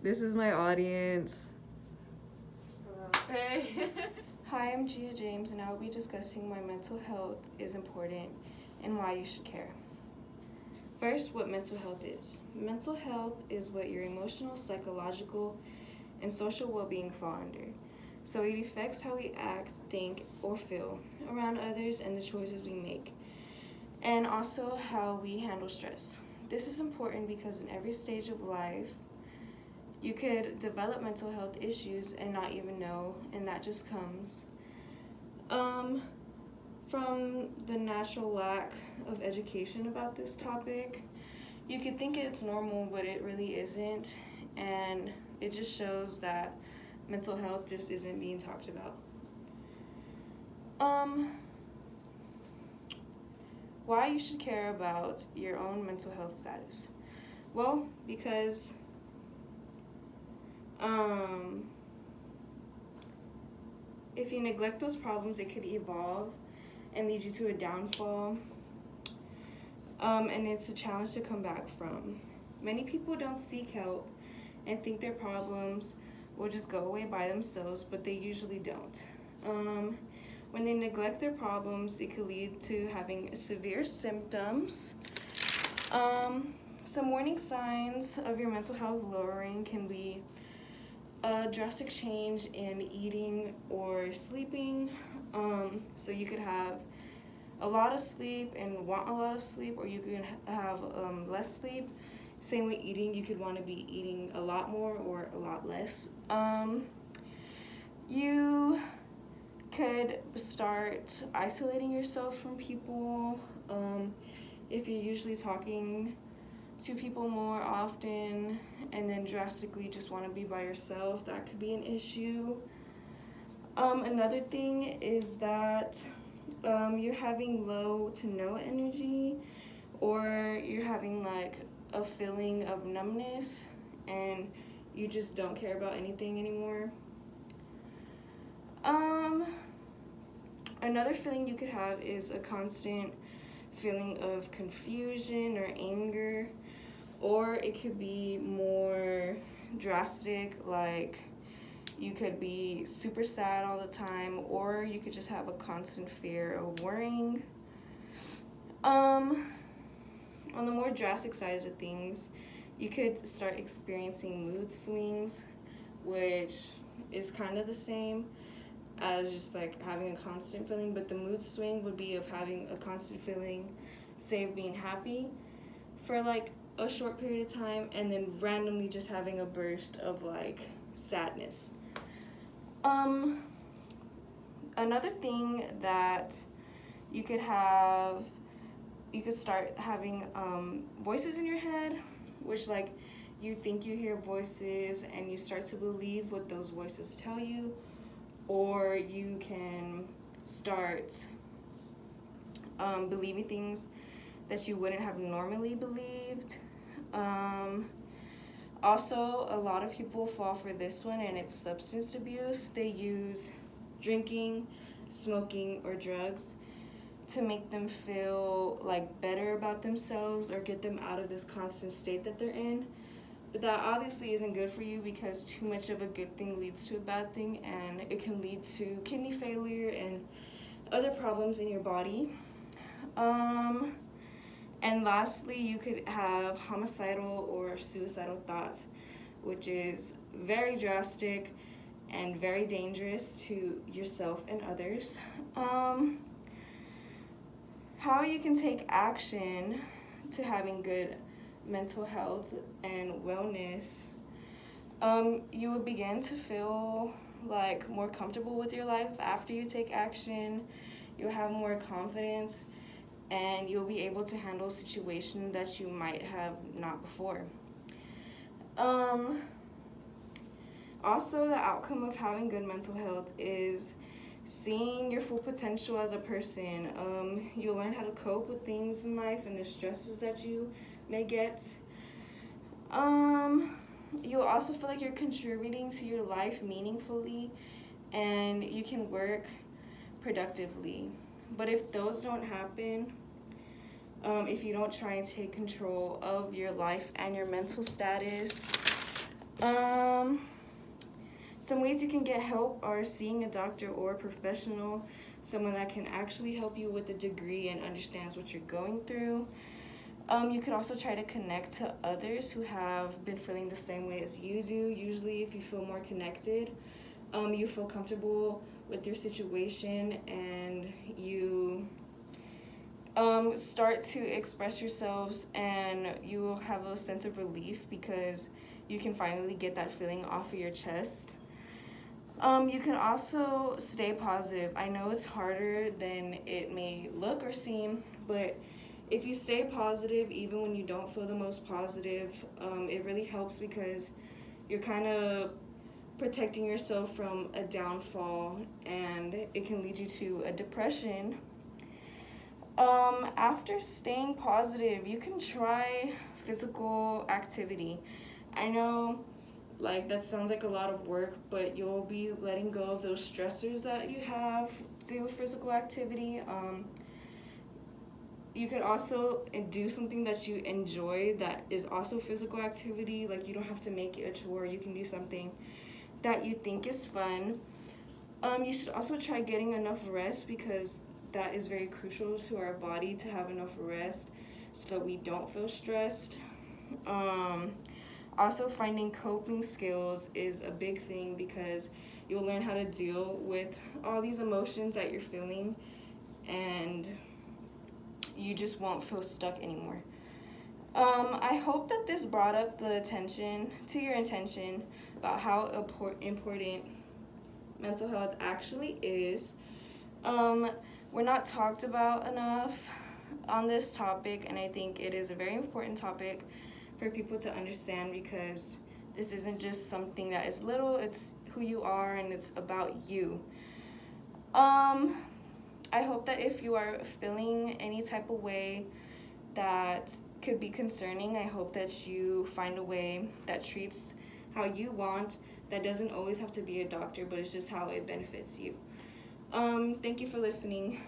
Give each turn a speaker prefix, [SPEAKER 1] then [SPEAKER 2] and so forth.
[SPEAKER 1] This is my audience.
[SPEAKER 2] Hey.
[SPEAKER 3] Hi, I'm Gia James, and I will be discussing why mental health is important and why you should care. First, what mental health is. Mental health is what your emotional, psychological, and social well being fall under. So it affects how we act, think, or feel around others and the choices we make, and also how we handle stress. This is important because in every stage of life, you could develop mental health issues and not even know, and that just comes from the natural lack of education about this topic. You could think it's normal, but it really isn't, and it just shows that mental health just isn't being talked about. Why you should care about your own mental health status? Well, because if you neglect those problems, it could evolve and lead you to a downfall. And it's a challenge to come back from. Many people don't seek help and think their problems will just go away by themselves, but they usually don't. When they neglect their problems, it could lead to having severe symptoms. Some warning signs of your mental health lowering can be a drastic change in eating or sleeping. So you could have a lot of sleep and want a lot of sleep, or you could have less sleep. Same with eating, you could want to be eating a lot more or a lot less. You could start isolating yourself from people. If you're usually talking to people more often and then drastically just want to be by yourself, that could be an issue. Another thing is that you're having low to no energy, or you're having like a feeling of numbness and you just don't care about anything anymore. Another feeling you could have is a constant feeling of confusion or anger, or it could be more drastic, like you could be super sad all the time, or you could just have a constant fear of worrying. On the more drastic side of things, you could start experiencing mood swings, which is kind of the same as just like having a constant feeling, but the mood swing would be of having a constant feeling, say, of being happy for like a short period of time, and then randomly just having a burst of like sadness. Another thing that you could have, you could start having voices in your head, which like you think you hear voices and you start to believe what those voices tell you, or you can start believing things that you wouldn't have normally believed. Also, a lot of people fall for this one, and it's substance abuse. They use drinking, smoking, or drugs to make them feel like better about themselves or get them out of this constant state that they're in. But that obviously isn't good for you, because too much of a good thing leads to a bad thing, and it can lead to kidney failure and other problems in your body. And lastly, you could have homicidal or suicidal thoughts, which is very drastic and very dangerous to yourself and others. How you can take action to having good mental health and wellness. You will begin to feel like more comfortable with your life after you take action. You'll have more confidence, and you'll be able to handle situations that you might have not before. Also, the outcome of having good mental health is seeing your full potential as a person. You'll learn how to cope with things in life and the stresses that you may get. You'll also feel like you're contributing to your life meaningfully, and you can work productively. But if those don't happen, if you don't try and take control of your life and your mental status, Some ways you can get help are seeing a doctor or a professional, someone that can actually help you with a degree and understands what you're going through. You could also try to connect to others who have been feeling the same way as you do. Usually, if you feel more connected, you feel comfortable with your situation and you start to express yourselves, and you will have a sense of relief because you can finally get that feeling off of your chest. You can also stay positive. I know it's harder than it may look or seem, but if you stay positive, even when you don't feel the most positive, it really helps because you're kind of protecting yourself from a downfall, and it can lead you to a depression. After staying positive, you can try physical activity. I know, like, that sounds like a lot of work, but you'll be letting go of those stressors that you have through physical activity. You could also do something that you enjoy that is also physical activity. Like, you don't have to make it a chore. You can do something that you think is fun. You should also try getting enough rest because that is very crucial to our body to have enough rest so that we don't feel stressed. Also, finding coping skills is a big thing because you'll learn how to deal with all these emotions that you're feeling, and you just won't feel stuck anymore. I hope that this brought up the attention to your intention about how important mental health actually is. We're not talked about enough on this topic, and I think it is a very important topic for people to understand because this isn't just something that is little, it's who you are and it's about you. I hope that if you are feeling any type of way that could be concerning, I hope that you find a way that treats how you want, that doesn't always have to be a doctor, but it's just how it benefits you. Thank you for listening.